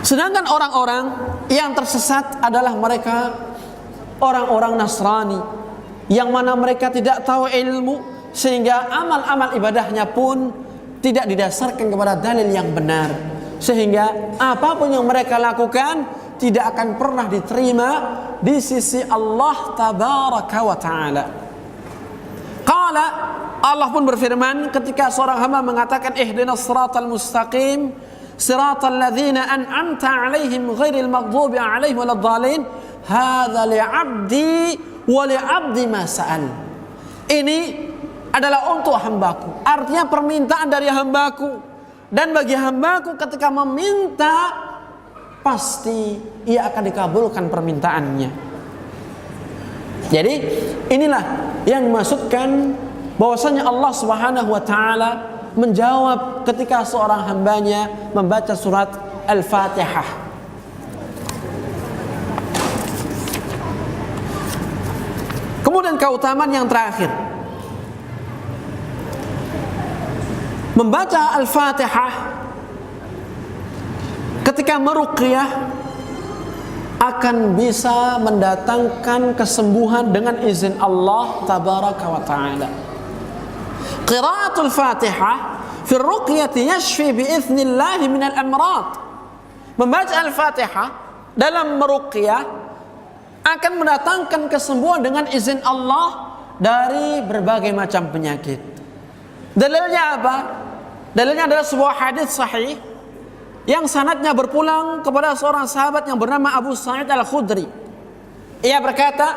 Sedangkan orang-orang yang tersesat adalah mereka orang-orang Nasrani yang mana mereka tidak tahu ilmu sehingga amal-amal ibadahnya pun tidak didasarkan kepada dalil yang benar, sehingga apapun yang mereka lakukan tidak akan pernah diterima di sisi Allah tabaraka wa taala. Qala, Allah pun berfirman ketika seorang hamba mengatakan ihdinas siratal mustaqim siratal ladzina an'amta 'alaihim ghairil maghdubi 'alaihim waladdallin hadza li'abdi wa li'abdi ma sa'al. Ini adalah untuk hambaku, artinya permintaan dari hambaku, dan bagi hambaku ketika meminta pasti ia akan dikabulkan permintaannya. Jadi inilah yang dimaksudkan bahwasanya Allah Subhanahu wa taala menjawab ketika seorang hambanya membaca surat Al-Fatihah. Kemudian keutamaan yang terakhir, membaca Al-Fatihah ketika meruqyah akan bisa mendatangkan kesembuhan dengan izin Allah tabaraka wa taala. Qiraatul Fatihah fi ruqyati yashfi bi idznillah min al-amrad. Membaca Al-Fatihah dalam meruqyah akan mendatangkan kesembuhan dengan izin Allah dari berbagai macam penyakit. Dalilnya apa? Dalilnya adalah sebuah hadis sahih yang sanadnya berpulang kepada seorang sahabat yang bernama Abu Sa'id Al-Khudri. Ia berkata,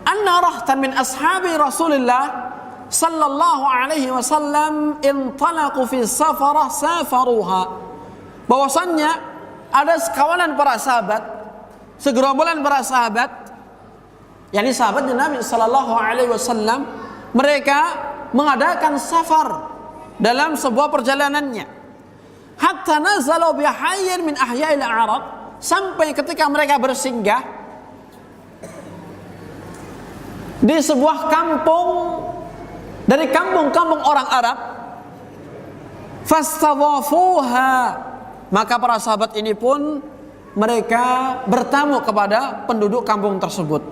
"Anna rahtan min ashabi Rasulillah sallallahu alaihi wasallam intalaqu fi safarah safaruha." Bahwasannya ada sekawanan para sahabat, segerombolan para sahabat, yakni sahabatnya Nabi sallallahu alaihi wasallam, mereka mengadakan safar dalam sebuah perjalanannya. Hatta nazalu bi hayyin min ahya'il Arab, sampai ketika mereka bersinggah di sebuah kampung dari kampung-kampung orang Arab. Fastadhafuha, maka para sahabat ini pun mereka bertamu kepada penduduk kampung tersebut.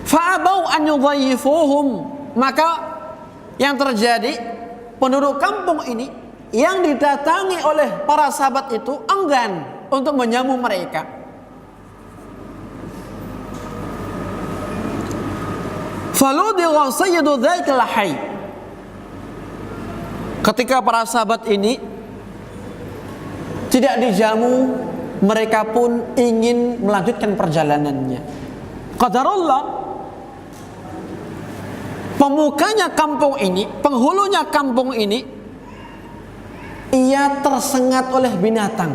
Fa'abau an yudhayyifuhum, maka yang terjadi penduduk kampung ini yang didatangi oleh para sahabat itu enggan untuk menjamu mereka. Faludigha sayyidu dzakal hayy, ketika para sahabat ini tidak dijamu, mereka pun ingin melanjutkan perjalanannya. Qadarullah, pemukanya kampung ini, penghulunya kampung ini, ia tersengat oleh binatang,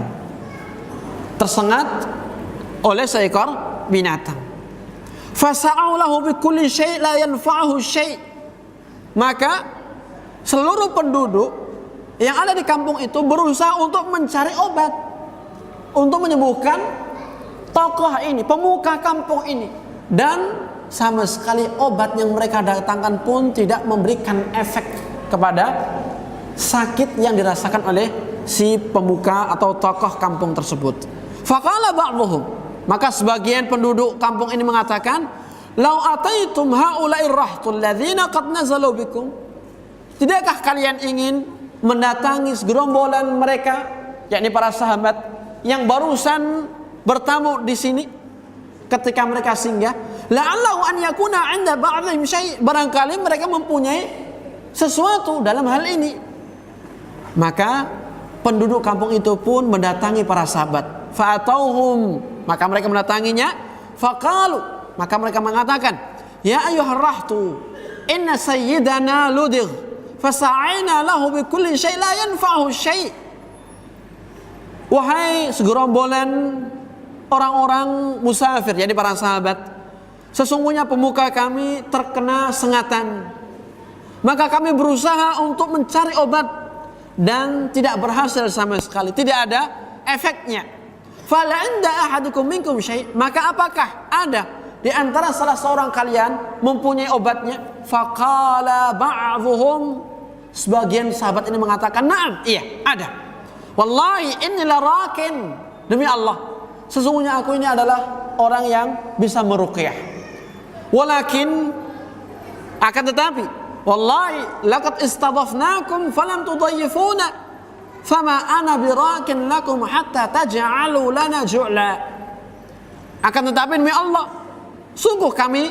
tersengat oleh seekor binatang. Fasa'au lahu bikulli syai' la yanfa'uhu syai', maka seluruh penduduk yang ada di kampung itu berusaha untuk mencari obat untuk menyembuhkan tokoh ini, pemuka kampung ini, dan sama sekali obat yang mereka datangkan pun tidak memberikan efek kepada sakit yang dirasakan oleh si pemuka atau tokoh kampung tersebut. Faqala ba'dhum, maka sebagian penduduk kampung ini mengatakan, "Lau ataitum haula'ir rahtul ladzina qad nazalu bikum." Tidakkah kalian ingin mendatangi segerombolan mereka, yakni para sahabat yang barusan bertamu di sini ketika mereka singgah? La'allahu an yakuna 'inda ba'dihim syai', barangkali mereka mempunyai sesuatu dalam hal ini. Maka penduduk kampung itu pun mendatangi para sahabat. Fa'atauhum, maka mereka mendatanginya. Faqalu, maka mereka mengatakan, "Ya ayyuhar rahtu, inna sayyidana ludigh, fasa'ina lahu bikulli syai' la yanfa'uhu syai'." Wahai segerombolan orang-orang musafir, jadi para sahabat, sesungguhnya pemuka kami terkena sengatan, maka kami berusaha untuk mencari obat dan tidak berhasil sama sekali, tidak ada efeknya. fal 'inda ahadukum minkum syai', maka apakah ada di antara salah seorang kalian mempunyai obatnya? Faqala ba'dhuhum, sebagian sahabat ini mengatakan, "Na'am, iya, ada. Wallahi inni larakin." Demi Allah, sesungguhnya aku ini adalah orang yang bisa meruqyah. Walakin, akan tetapi, wallahi laqad istadafnakum falam tudayyifuna, fama ana birakin lakum hatta taj'alu lana ju'la. Akan tetapi demi Allah, sungguh kami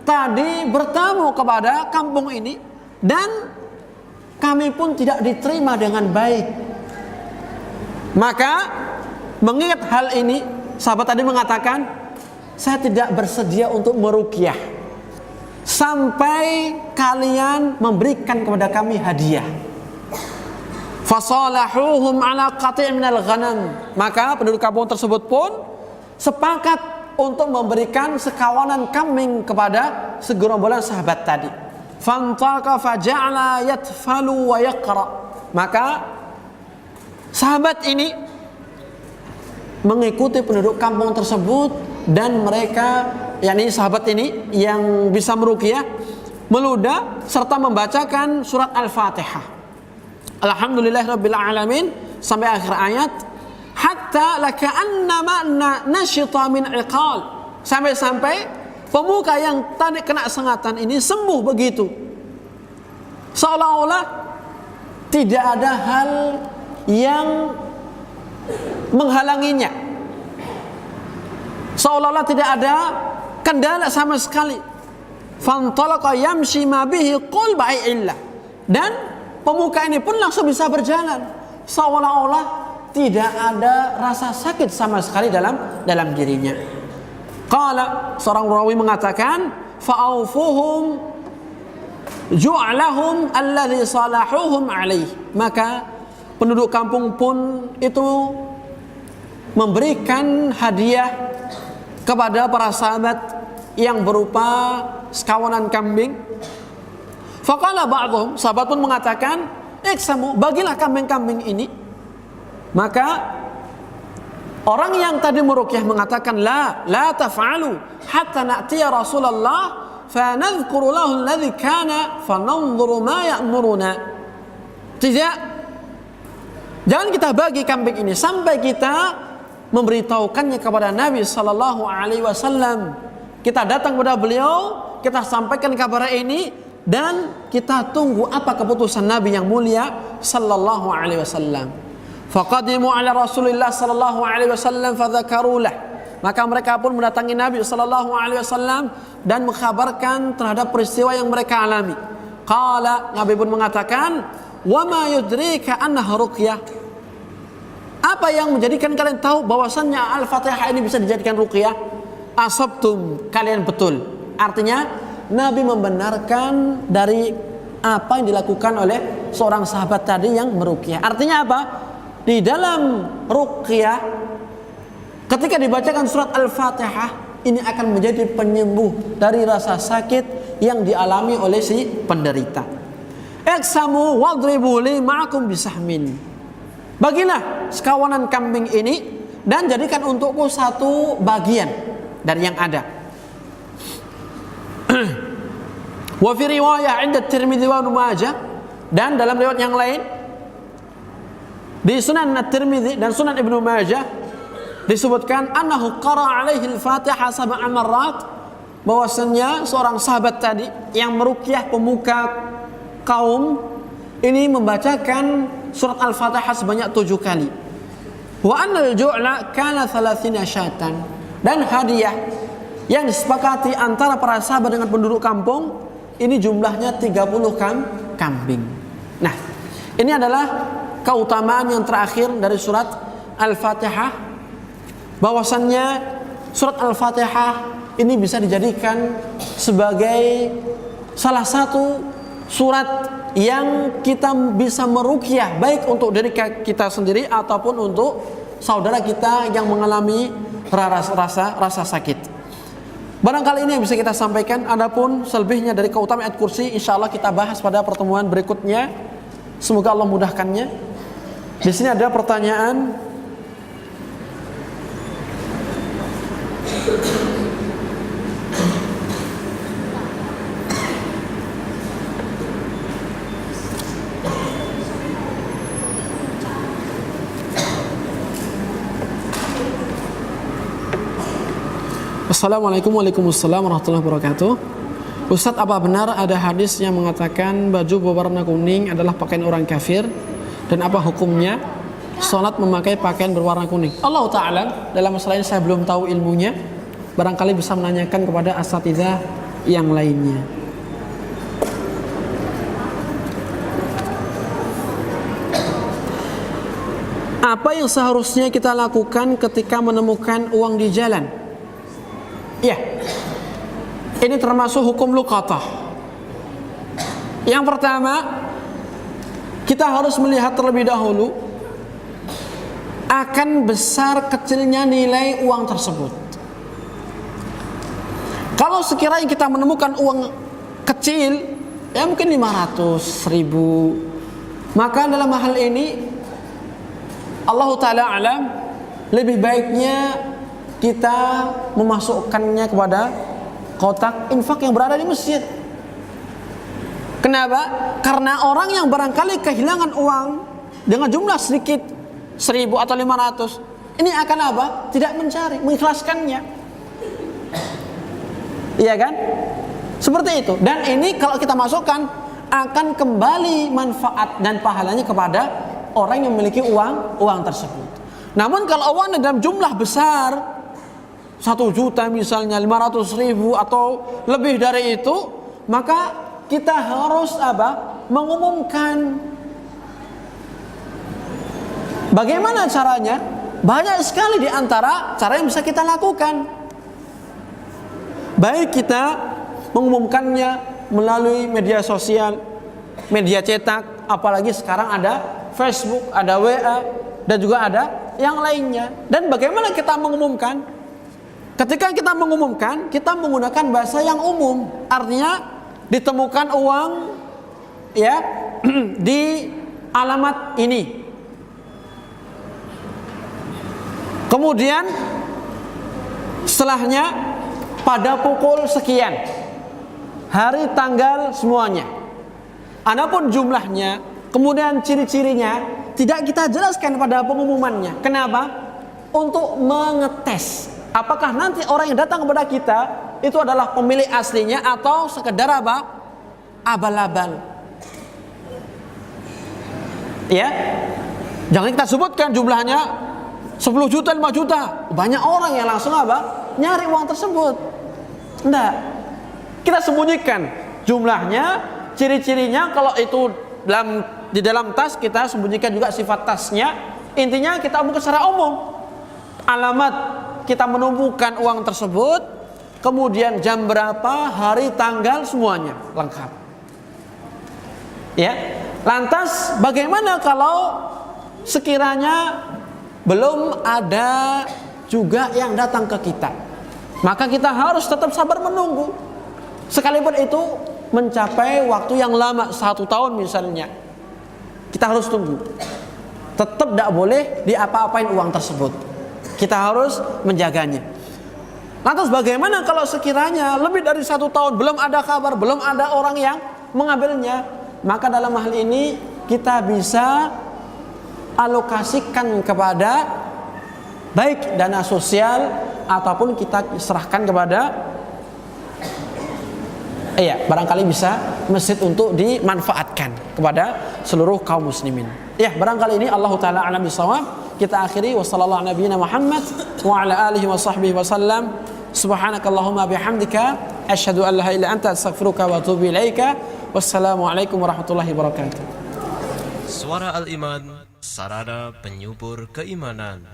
tadi bertamu kepada kampung ini dan kami pun tidak diterima dengan baik. Maka mengingat hal ini, sahabat tadi mengatakan, saya tidak bersedia untuk meruqyah sampai kalian memberikan kepada kami hadiah. Fasalahuhum ala qati' minal ghanam, maka penduduk kampung tersebut pun sepakat untuk memberikan sekawanan kambing kepada segerombolan sahabat tadi. Fantaqa faja'ala yatfalu wa yaqra, maka sahabat ini mengikuti penduduk kampung tersebut dan mereka, yakni sahabat ini yang bisa meruqyah, meludah serta membacakan surat Al-Fatihah. Alhamdulillahirabbil alamin sampai akhir ayat, hatta laka'annama nashita min iqal, sampai-sampai pemuka yang tadi kena sengatan ini sembuh begitu, seolah-olah tidak ada hal yang menghalanginya, seolah-olah tidak ada kendala sama sekali. Fantalaqa yamshi ma bihi qul ba'illah, dan pemuka ini pun langsung bisa berjalan, seolah-olah tidak ada rasa sakit sama sekali dalam dirinya. Qala, seorang rawi mengatakan, fa'aufuhum ju'lahum alladhi salahuhum alaih, maka penduduk kampung pun itu memberikan hadiah kepada para sahabat yang berupa sekawanan kambing. Faqala ba'dhum, sahabat pun mengatakan, iksamu, bagilah kambing-kambing ini. Maka orang yang tadi meruqyah mengatakan, la taf'alu hatta na'tiya Rasulullah fa nadhkuru lahu alladhi kana fa nanzuru ma ya'muruna. Tidak, jangan kita bagi kambing ini sampai kita memberitahukannya kepada Nabi sallallahu alaihi wasallam. Kita datang kepada beliau, kita sampaikan kabar ini dan kita tunggu apa keputusan Nabi yang mulia sallallahu alaihi wasallam. Faqadimu ala Rasulillah sallallahu alaihi wasallam fadzakarulah, maka mereka pun mendatangi Nabi sallallahu alaihi wasallam dan mengkhabarkan terhadap peristiwa yang mereka alami. Qala, Nabi pun mengatakan, wa ma yudrika annaha ruqyah, apa yang menjadikan kalian tahu bahwasannya Al-Fatihah ini bisa dijadikan ruqyah? Asabtum, kalian betul. Artinya Nabi membenarkan dari apa yang dilakukan oleh seorang sahabat tadi yang meruqyah. Artinya apa? Di dalam ruqyah, ketika dibacakan surat Al-Fatihah, ini akan menjadi penyembuh dari rasa sakit yang dialami oleh si penderita. Iksamu wadribu li ma'akum bisahmin, bagilah sekawanan kambing ini dan jadikan untukku satu bagian dari yang ada. Wa fi riwayah 'inda Tirmidzi wa Ibnu Majah, dan dalam riwayat yang lain di Sunan At-Tirmidzi dan Sunan Ibnu Majah disebutkan annahu qara'a alaihi al-Fatihah sab'a marrat, bahwasanya seorang sahabat tadi yang meruqyah pemuka kaum ini membacakan surat Al-Fatihah sebanyak 7 kali. Wa annal ju'la kana 30 syatan, dan hadiah yang disepakati antara para sahabat dengan penduduk kampung ini jumlahnya 30 kambing. Nah, ini adalah keutamaan yang terakhir dari surat Al-Fatihah, bahwasannya surat Al-Fatihah ini bisa dijadikan sebagai salah satu surat yang kita bisa meruqyah, baik untuk diri kita sendiri ataupun untuk saudara kita yang mengalami rasa sakit. Barangkali ini yang bisa kita sampaikan. Adapun selebihnya dari keutamaan ayat kursi, insyaallah kita bahas pada pertemuan berikutnya. Semoga Allah mudahkannya. Di sini ada pertanyaan, Assalamualaikum warahmatullahi wabarakatuh. Ustadz, apa benar ada hadis yang mengatakan baju berwarna kuning adalah pakaian orang kafir? Dan apa hukumnya sholat memakai pakaian berwarna kuning? Allah Ta'ala, dalam masalah ini saya belum tahu ilmunya. Barangkali bisa menanyakan kepada asatidzah yang lainnya. Apa yang seharusnya kita lakukan ketika menemukan uang di jalan? Ya, ini termasuk hukum luqatah. Yang pertama, kita harus melihat terlebih dahulu akan besar kecilnya nilai uang tersebut. Kalau sekiranya kita menemukan uang kecil, ya mungkin 500.000, maka dalam hal ini Allah Ta'ala alam, lebih baiknya kita memasukkannya kepada kotak infak yang berada di masjid. Kenapa? Karena orang yang barangkali kehilangan uang dengan jumlah sedikit, 1.000 atau 500, ini akan apa? Tidak mencari, mengikhlaskannya. Iya kan? Seperti itu. Dan ini kalau kita masukkan akan kembali manfaat dan pahalanya kepada orang yang memiliki uang tersebut. Namun kalau uangnya dalam jumlah besar, 1 juta misalnya, 500.000 atau lebih dari itu, maka kita harus apa? Mengumumkan. Bagaimana caranya? Banyak sekali di antara cara yang bisa kita lakukan. Baik kita mengumumkannya melalui media sosial, media cetak, apalagi sekarang ada Facebook, ada WA, dan juga ada yang lainnya. Dan bagaimana kita mengumumkan? Ketika kita mengumumkan, kita menggunakan bahasa yang umum. Artinya ditemukan uang ya di alamat ini. Kemudian setelahnya pada pukul sekian, hari, tanggal, semuanya. Adapun jumlahnya, kemudian ciri-cirinya tidak kita jelaskan pada pengumumannya. Kenapa? Untuk mengetes apakah nanti orang yang datang kepada kita itu adalah pemilik aslinya atau sekedar apa? Abal-abal. Ya, jangan kita sebutkan jumlahnya 10 juta, 5 juta. Banyak orang yang langsung apa? Nyari uang tersebut. Enggak. Kita sembunyikan jumlahnya, ciri-cirinya. Kalau itu di dalam tas, kita sembunyikan juga sifat tasnya. Intinya kita umumkan secara umum. Alamat kita menumbuhkan uang tersebut, kemudian jam berapa, hari, tanggal, semuanya lengkap. Ya. Lantas bagaimana kalau sekiranya belum ada juga yang datang ke kita? Maka kita harus tetap sabar menunggu. Sekalipun itu mencapai waktu yang lama, 1 tahun misalnya, kita harus tunggu. Tetap tidak boleh diapa-apain uang tersebut. Kita harus menjaganya. Lantas bagaimana kalau sekiranya lebih dari 1 tahun belum ada kabar, belum ada orang yang mengambilnya? Maka dalam hal ini kita bisa alokasikan kepada baik dana sosial ataupun kita serahkan kepada barangkali bisa masjid untuk dimanfaatkan kepada seluruh kaum muslimin. Ya, barangkali ini Allah Ta'ala a'lam bishawab. Kita akhiri wassallallahu ala nabiyina Muhammad wa ala alihi wa sahbihi wasallam. Subhanakallahumma bihamdika asyhadu an la ilaha illa anta astaghfiruka wa atubu ilaika. Wassalamualaikum warahmatullahi wabarakatuh.
Suara Al-Iman, sarana penyubur keimanan.